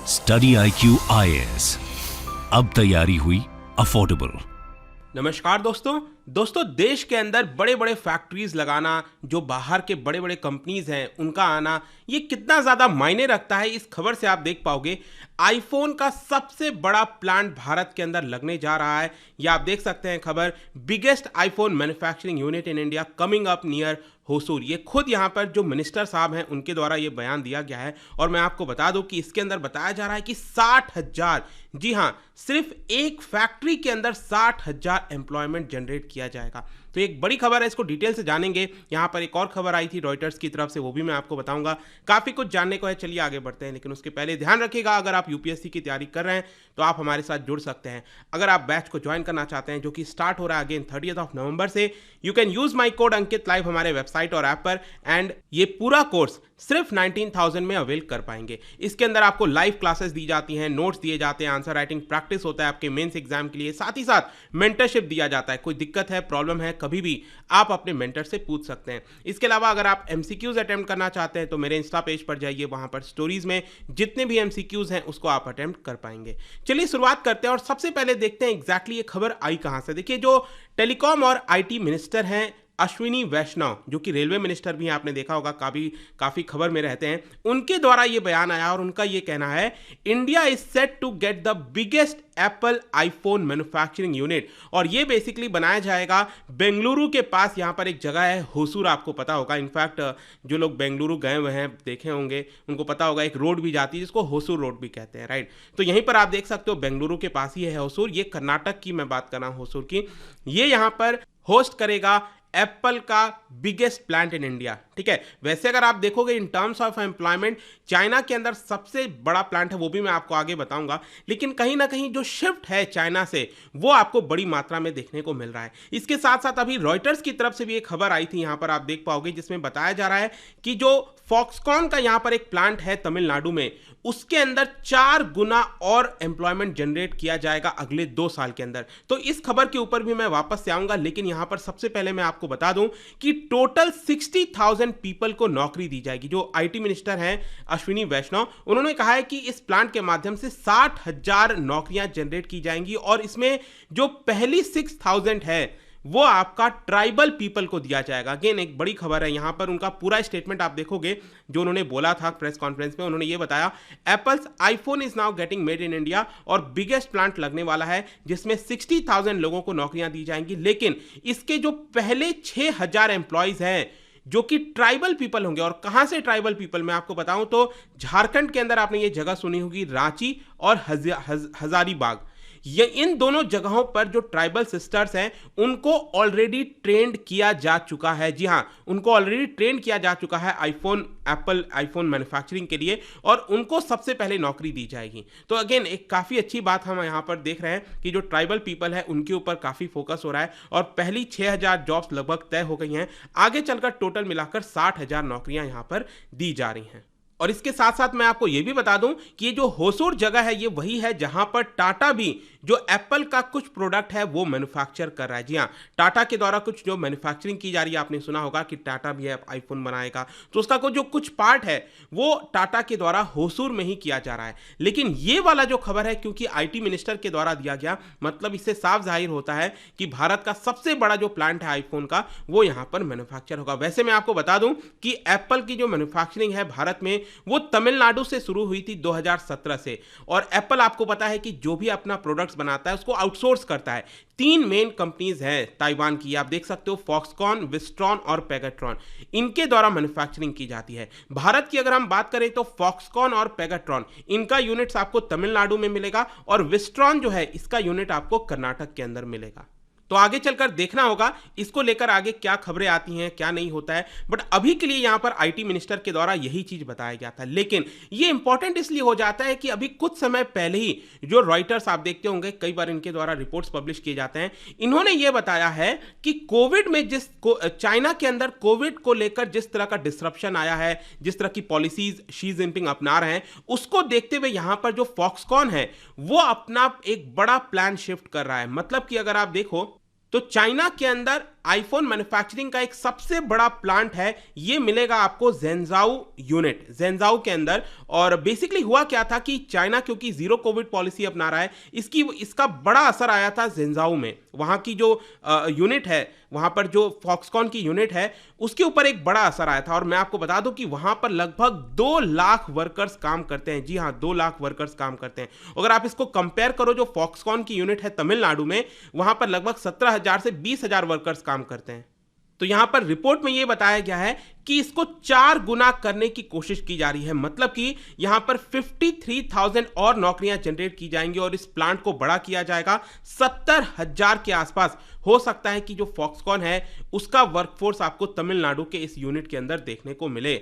Study IQ IAS, अब तैयारी हुई अफोर्डेबल। नमस्कार दोस्तों, देश के अंदर बड़े बड़े फैक्ट्रीज लगाना, जो बाहर के बड़े बड़े कंपनीज हैं उनका आना, ये कितना ज़्यादा मायने रखता है इस खबर से आप देख पाओगे। आईफोन का सबसे बड़ा प्लांट भारत के अंदर लगने जा रहा है। ये आप देख सकते हैं खबर, biggest iPhone manufacturing unit in India coming up near Hosur. ये खुद यहाँ पर जो मिनिस्टर साहब हैं उनके द्वारा ये बयान दिया गया है। और मैं आपको बता दूं कि इसके अंदर बताया जा रहा है कि 60,000, जी हाँ, सिर्फ एक फैक्ट्री के अंदर 60,000 एम्प्लॉयमेंट जनरेट किया जाएगा। तो एक बड़ी खबर है, इसको डिटेल से जानेंगे। यहाँ पर एक और खबर आई थी रॉयटर्स की तरफ से, वो भी मैं आपको बताऊंगा। काफ़ी कुछ जानने को है, चलिए आगे बढ़ते हैं। लेकिन उसके पहले ध्यान रखिएगा, अगर आप यूपीएससी की तैयारी कर रहे हैं तो आप हमारे साथ जुड़ सकते हैं। अगर आप बैच को ज्वाइन करना चाहते हैं, जो कि स्टार्ट हो रहा है अगेन 30 नवंबर से, you can use my code Ankit live हमारे वेबसाइट और ऐप पर। एंड ये पूरा कोर्स सिर्फ 19,000 में अवेल कर पाएंगे। इसके अंदर आपको लाइव क्लासेस दी जाती हैं, नोट्स दिए जाते हैं, आंसर राइटिंग प्रैक्टिस होता है आपके मेंस एग्जाम के लिए, साथ ही साथ मेंटरशिप दिया जाता है। कोई दिक्कत है, प्रॉब्लम है, कभी भी आप अपने मेंटर से पूछ सकते हैं। इसके अलावा अगर आप एमसीक्यूज अटेम्प्ट करना चाहते हैं तो मेरे इंस्टा पेज पर जाइए, वहां पर स्टोरीज में जितने भी एमसीक्यूज हैं उसको आप अटेम्प्ट कर पाएंगे। चलिए शुरुआत करते हैं और सबसे पहले देखते हैं एग्जैक्टली ये खबर आई कहां से। देखिए, जो टेलीकॉम और आईटी मिनिस्टर हैं अश्विनी वैष्णव, जो कि रेलवे मिनिस्टर भी हैं, आपने देखा होगा काफी खबर में रहते हैं, उनके द्वारा ये बयान आया और उनका ये कहना है, India is set to get the biggest Apple iPhone manufacturing unit. और ये बेसिकली बनाया जाएगा बेंगलुरु के पास। यहाँ पर एक जगह है होसूर, आपको पता होगा। इनफैक्ट जो लोग बेंगलुरु गए हुए हैं, देखे होंगे, उनको पता होगा एक रोड भी जाती है जिसको होसूर रोड भी कहते हैं, राइट। तो यहीं पर आप देख सकते हो, बेंगलुरु के पास ही है होसूर। ये कर्नाटक की मैं बात कर रहा हूँ, होसूर की। ये यहाँ पर होस्ट करेगा एप्पल का बिगेस्ट प्लांट इन इंडिया, ठीक है। वैसे अगर आप देखोगे in terms of employment, China के अंदर सबसे बड़ा प्लांट है, वो भी मैं आपको आगे बताऊंगा। लेकिन कहीं ना कहीं जो शिफ्ट है चाइना से, वो आपको बड़ी मात्रा में देखने को मिल रहा है। इसके साथ साथ अभी रॉयटर्स की तरफ से भी एक खबर आई थी, यहां पर आप देख पाओगे, जिसमें बताया जा रहा है कि जो फॉक्सकॉन का यहां पर एक प्लांट है तमिलनाडु में, उसके अंदर 4 गुना और एम्प्लॉयमेंट जनरेट किया जाएगा अगले 2 साल के अंदर। तो इस खबर के ऊपर भी मैं वापस से आऊंगा, लेकिन यहां पर सबसे पहले मैं आपको बता दूं कि टोटल 60,000 पीपल को नौकरी दी जाएगी। जो आईटी मिनिस्टर हैं अश्विनी वैष्णव, उन्होंने कहा है कि इस प्लांट के माध्यम से 60,000 नौकरियां जनरेट की जाएंगी। और इसमें जो पहली 6,000 है वो आपका ट्राइबल पीपल को दिया जाएगा। अगेन एक बड़ी खबर है, यहां पर उनका पूरा स्टेटमेंट आप देखोगे जो उन्होंने बोला था प्रेस कॉन्फ्रेंस में। उन्होंने ये बताया, apples iPhone is now getting made in India, और बिगेस्ट प्लांट लगने वाला है जिसमें 60,000 लोगों को नौकरियां दी जाएंगी। लेकिन इसके जो पहले 6,000 एम्प्लॉयज हैं जो कि ट्राइबल पीपल होंगे। और कहां से ट्राइबल पीपल, मैं आपको बताऊं तो झारखंड के अंदर आपने ये जगह सुनी होगी, रांची और हजारीबाग। ये इन दोनों जगहों पर जो ट्राइबल सिस्टर्स हैं उनको ऑलरेडी ट्रेंड किया जा चुका है। जी हां, उनको ऑलरेडी ट्रेंड किया जा चुका है एप्पल आईफोन मैन्युफैक्चरिंग के लिए, और उनको सबसे पहले नौकरी दी जाएगी। तो अगेन एक काफी अच्छी बात हम यहां पर देख रहे हैं कि जो ट्राइबल पीपल है उनके ऊपर काफी फोकस हो रहा है। और पहली 6,000 जॉब्स लगभग तय हो गई हैं। आगे चलकर टोटल मिलाकर 60,000 नौकरियां यहां पर दी जा रही हैं। और इसके साथ साथ मैं आपको यह भी बता दूं कि ये जो होसूर जगह है, ये वही है जहां पर टाटा भी जो एप्पल का कुछ प्रोडक्ट है वो मैन्युफैक्चर कर रहा है। जी हां, टाटा के द्वारा कुछ जो मैन्युफैक्चरिंग की जा रही है, आपने सुना होगा कि टाटा भी आईफोन बनाएगा, तो उसका जो कुछ पार्ट है वो टाटा के द्वारा होसूर में ही किया जा रहा है। लेकिन ये वाला जो खबर है, क्योंकि आईटी मिनिस्टर के द्वारा दिया गया, मतलब इससे साफ जाहिर होता है कि भारत का सबसे बड़ा जो प्लांट है आईफोन का, वो यहां पर मैन्युफैक्चर होगा। वैसे मैं आपको बता दूं कि एप्पल की जो मैन्युफैक्चरिंग है भारत में, वो तमिलनाडु से शुरू हुई थी 2017 से। और एप्पल आपको पता है कि जो भी अपना प्रोडक्ट्स बनाता है उसको आउटसोर्स करता है। 3 मेन कंपनीज हैं ताइवान की, आप देख सकते हो, फॉक्सकॉन, विस्ट्रॉन और पेगाट्रॉन। इनके द्वारा मैन्युफैक्चरिंग की जाती है। भारत की अगर हम बात करें तो फॉक्सकॉन और पेगाट्रॉन, इनका यूनिट्स आपको तमिलनाडु में मिलेगा, और विस्ट्रॉन जो है इसका यूनिट आपको कर्नाटक के अंदर मिलेगा। तो आगे चलकर देखना होगा इसको लेकर आगे क्या खबरें आती हैं, क्या नहीं होता है। बट अभी के लिए यहां पर आईटी मिनिस्टर के द्वारा यही चीज बताया गया था। लेकिन ये इंपॉर्टेंट इसलिए हो जाता है कि अभी कुछ समय पहले ही जो रॉयटर्स, आप देखते होंगे कई बार इनके द्वारा रिपोर्ट्स पब्लिश किए जाते हैं, इन्होंने ये बताया है कि कोविड में चाइना के अंदर कोविड को लेकर जिस तरह का डिसरप्शन आया है, जिस तरह की पॉलिसीज शी जिनपिंग अपना रहे हैं, उसको देखते हुए यहां पर जो फॉक्सकॉन है वो अपना एक बड़ा प्लान शिफ्ट कर रहा है। मतलब कि अगर आप देखो तो चाइना के अंदर आईफोन मैन्युफैक्चरिंग का एक सबसे बड़ा प्लांट है, ये मिलेगा आपको ज़ेंजाऊ यूनिट, ज़ेंजाऊ के अंदर। और बेसिकली हुआ क्या था कि चाइना क्योंकि जीरो कोविड पॉलिसी अपना रहा है, इसका बड़ा असर आया था ज़ेंजाऊ में। वहाँ की जो यूनिट है, वहाँ पर जो फॉक्सकॉन की यूनिट है, उसके ऊपर एक बड़ा असर आया था। और मैं आपको बता दूं कि वहाँ पर लगभग 2 लाख वर्कर्स काम करते हैं। जी हाँ, 2 लाख वर्कर्स काम करते हैं। अगर आप इसको कंपेयर करो, जो फॉक्सकॉन की यूनिट है तमिलनाडु में, वहाँ पर लगभग 17,000 से 20,000 वर्कर्स काम करते हैं। तो यहां पर रिपोर्ट में यह बताया गया है कि इसको 4 गुना करने की कोशिश की जा रही है। मतलब कि यहां पर 53,000 और नौकरियां जनरेट की जाएंगी और इस प्लांट को बड़ा किया जाएगा 70,000 के आसपास। हो सकता है कि जो फॉक्सकॉन है उसका वर्कफोर्स आपको तमिलनाडु के इस यूनिट के अंदर देखने को मिले।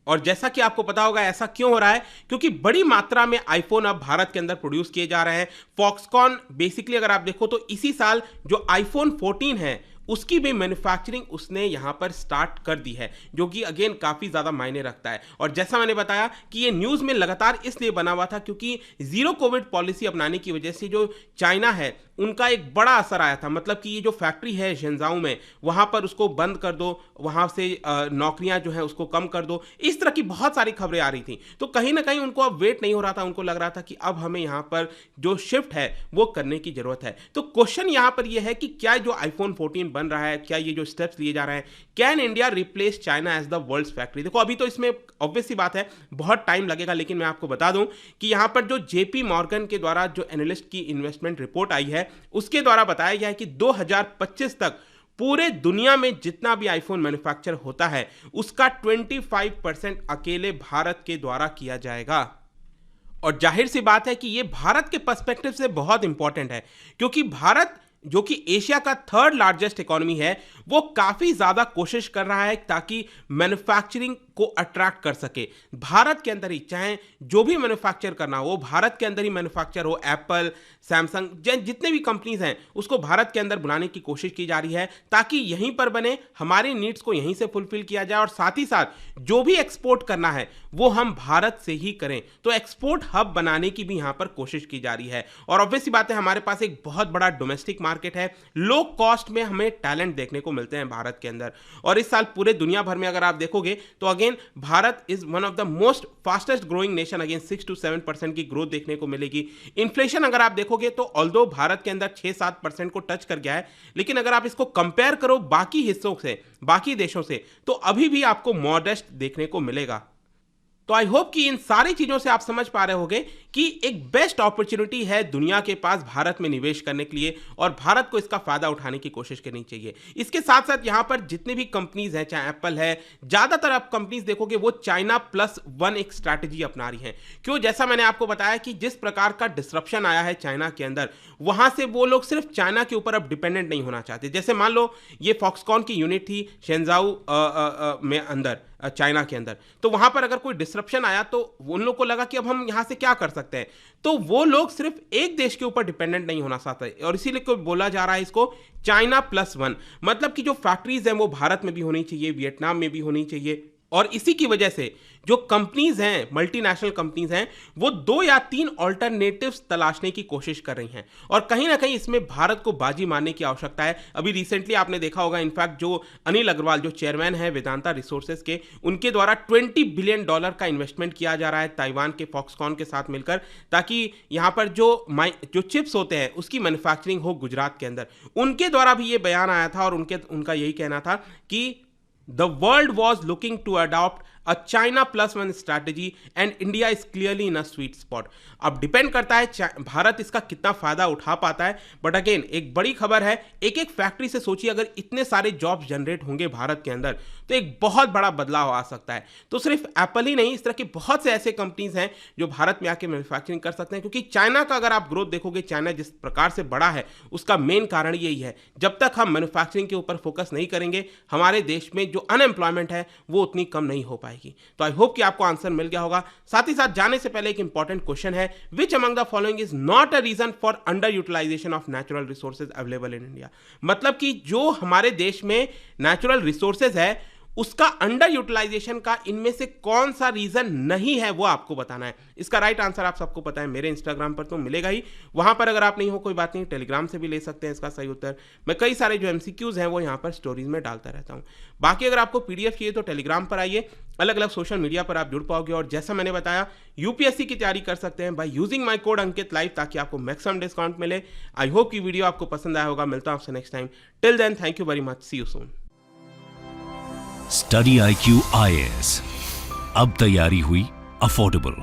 और जैसा कि आपको पता होगा, ऐसा क्यों हो रहा है? क्योंकि बड़ी मात्रा में आईफोन अब भारत के अंदर प्रोड्यूस किए जा रहे हैं। फॉक्सकॉन बेसिकली अगर आप देखो तो इसी साल जो आईफोन 14 है उसकी भी मैन्युफैक्चरिंग उसने यहां पर स्टार्ट कर दी है, जो कि अगेन काफी ज्यादा मायने रखता है। और जैसा मैंने बताया कि ये न्यूज में लगातार इसलिए बना हुआ था क्योंकि जीरो कोविड पॉलिसी अपनाने की वजह से जो चाइना है उनका एक बड़ा असर आया था। मतलब कि ये जो फैक्ट्री है ज़ेंजाऊ में, वहां पर उसको बंद कर दो, वहां से नौकरियां जो है उसको कम कर दो, इस तरह की बहुत सारी खबरें आ रही थी। तो कहीं ना कहीं उनको अब वेट नहीं हो रहा था, उनको लग रहा था कि अब हमें यहां पर जो शिफ्ट है वो करने की जरूरत है। तो क्वेश्चन यहां पर यह है कि क्या जो आईफोन 14 बन रहा है, क्या ये जो स्टेप्स लिए जा रहे हैं, can India replace China as the world's factory? देखो अभी तो इसमें ऑब्वियस सी बात है बहुत टाइम लगेगा, लेकिन मैं आपको बता दूं कि यहां पर जो जेपी मॉर्गन के द्वारा जो एनालिस्ट की इन्वेस्टमेंट रिपोर्ट आई है उसके द्वारा बताया गया है कि 2025 तक पूरे दुनिया में जितना भी आईफोन मैन्युफैक्चर होता है उसका 25% अकेले भारत के द्वारा किया जाएगा। और जाहिर सी बात है कि यह भारत के पर्सपेक्टिव से बहुत इंपॉर्टेंट है, क्योंकि भारत जो कि एशिया का 3rd लार्जेस्ट इकोनॉमी है, वो काफी ज्यादा कोशिश कर रहा है ताकि मैन्युफैक्चरिंग को अट्रैक्ट कर सके भारत के अंदर ही। चाहे जो भी मैन्युफैक्चर करना हो भारत के अंदर ही मैन्युफैक्चर हो, एप्पल, सैमसंग, जितने भी कंपनीज हैं उसको भारत के अंदर बुलाने की कोशिश की जा रही है ताकि यहीं पर बने, हमारी नीड्स को यहीं से फुलफिल किया जाए और साथ ही साथ जो भी एक्सपोर्ट करना है वो हम भारत से ही करें। तो एक्सपोर्ट हब बनाने की भी यहां पर कोशिश की जा रही है। और ऑब्वियसली बात है, हमारे पास एक बहुत बड़ा डोमेस्टिक मार्केट है, लो कॉस्ट में हमें टैलेंट देखने को मिलते हैं भारत के अंदर। और इस साल पूरे दुनिया भर में अगर आप देखोगे तो again Bharat is one of the most fastest growing nation, again 6 to 7% की ग्रोथ देखने को मिलेगी। इन्फ्लेशन अगर आप देखोगे तो ऑल्दो भारत के अंदर 6-7% को टच कर गया है, लेकिन अगर आप इसको कंपेयर करो बाकी हिस्सों से, बाकी देशों से, तो अभी भी आपको मॉडेस्ट देखने को मिलेगा। तो आई होप कि इन सारी चीजों से आप समझ पा रहे होंगे कि एक बेस्ट अपॉर्चुनिटी है दुनिया के पास भारत में निवेश करने के लिए और भारत को इसका फायदा उठाने की कोशिश करनी चाहिए। इसके साथ साथ यहां पर जितने भी कंपनीज हैं, चाहे एप्पल है, ज्यादातर आप कंपनीज देखोगे वो चाइना +1 एक स्ट्रैटेजी अपना रही हैं। क्यों? जैसा मैंने आपको बताया कि जिस प्रकार का डिसरप्शन आया है चाइना के अंदर, वहां से वो लोग सिर्फ चाइना के ऊपर अब डिपेंडेंट नहीं होना चाहते। जैसे मान लो ये फॉक्सकॉन की यूनिट थी ज़ेंजाऊ में अंदर, चाइना के अंदर, तो वहां पर अगर कोई डिसरप्शन आया तो उन लोग को लगा कि अब हम यहां से क्या कर सकते हैं। तो वो लोग सिर्फ एक देश के ऊपर डिपेंडेंट नहीं होना चाहते और इसीलिए को बोला जा रहा है इसको चाइना +1। मतलब कि जो फैक्ट्रीज हैं वो भारत में भी होनी चाहिए, वियतनाम में भी होनी चाहिए। और इसी की वजह से जो कंपनीज हैं, मल्टीनेशनल कंपनीज हैं, वो 2 या 3 ऑल्टरनेटिव्स तलाशने की कोशिश कर रही हैं और कहीं ना कहीं इसमें भारत को बाजी मारने की आवश्यकता है। अभी रिसेंटली आपने देखा होगा, इनफैक्ट जो अनिल अग्रवाल जो चेयरमैन है वेदांता रिसोर्सेज के, उनके द्वारा $20 बिलियन का इन्वेस्टमेंट किया जा रहा है ताइवान के फॉक्सकॉन के साथ मिलकर, ताकि यहां पर जो चिप्स होते हैं उसकी मैन्युफैक्चरिंग हो गुजरात के अंदर। उनके द्वारा भी ये बयान आया था और उनका यही कहना था कि The world was looking to adopt a China +1 strategy and India is clearly in a sweet spot। अब डिपेंड करता है भारत इसका कितना फायदा उठा पाता है। बट अगेन एक बड़ी खबर है, एक एक फैक्ट्री से सोचिए अगर इतने सारे जॉब्स जनरेट होंगे भारत के अंदर तो एक बहुत बड़ा बदलाव आ सकता है। तो सिर्फ एप्पल ही नहीं, इस तरह के बहुत से ऐसे कंपनीज हैं जो भारत में आके मैन्युफैक्चरिंग कर सकते हैं। क्योंकि चाइना का अगर आप ग्रोथ देखोगे, चाइना जिस प्रकार से बड़ा है उसका मेन कारण यही है, जब तक हम मैन्युफैक्चरिंग के ऊपर फोकस नहीं करेंगे हमारे देश में जो अनएम्प्लॉयमेंट है वो उतनी कम नहीं हो पाएगी। तो आई होप कि आपको आंसर मिल गया होगा। साथ ही साथ जाने से पहले एक इंपॉर्टेंट क्वेश्चन है, which among the following is not a reason for under utilization of natural resources available in India? मतलब कि जो हमारे देश में नेचुरल रिसोर्सेज है उसका अंडर यूटिलाइजेशन का इनमें से कौन सा रीजन नहीं है वो आपको बताना है। इसका राइट आंसर आप सबको पता है, मेरे इंस्टाग्राम पर तो मिलेगा ही, वहां पर अगर आप नहीं हो कोई बात नहीं, टेलीग्राम से भी ले सकते हैं इसका सही उत्तर। मैं कई सारे जो एमसीक्यूज हैं वो यहाँ पर स्टोरीज में डालता रहता हूँ। बाकी अगर आपको पीडीएफ चाहिए तो टेलीग्राम पर आइए, अलग अलग सोशल मीडिया पर आप जुड़ पाओगे, और जैसा मैंने बताया यूपीएससी की तैयारी कर सकते हैं by using my code Ankit live, ताकि आपको मैक्सिमम डिस्काउंट मिले। आई होप कि वीडियो आपको पसंद आया होगा। मिलता हूं आपसे next time. Till then, thank you very much, see you soon. Study IQ IAS, अब तैयारी हुई अफोर्डेबल।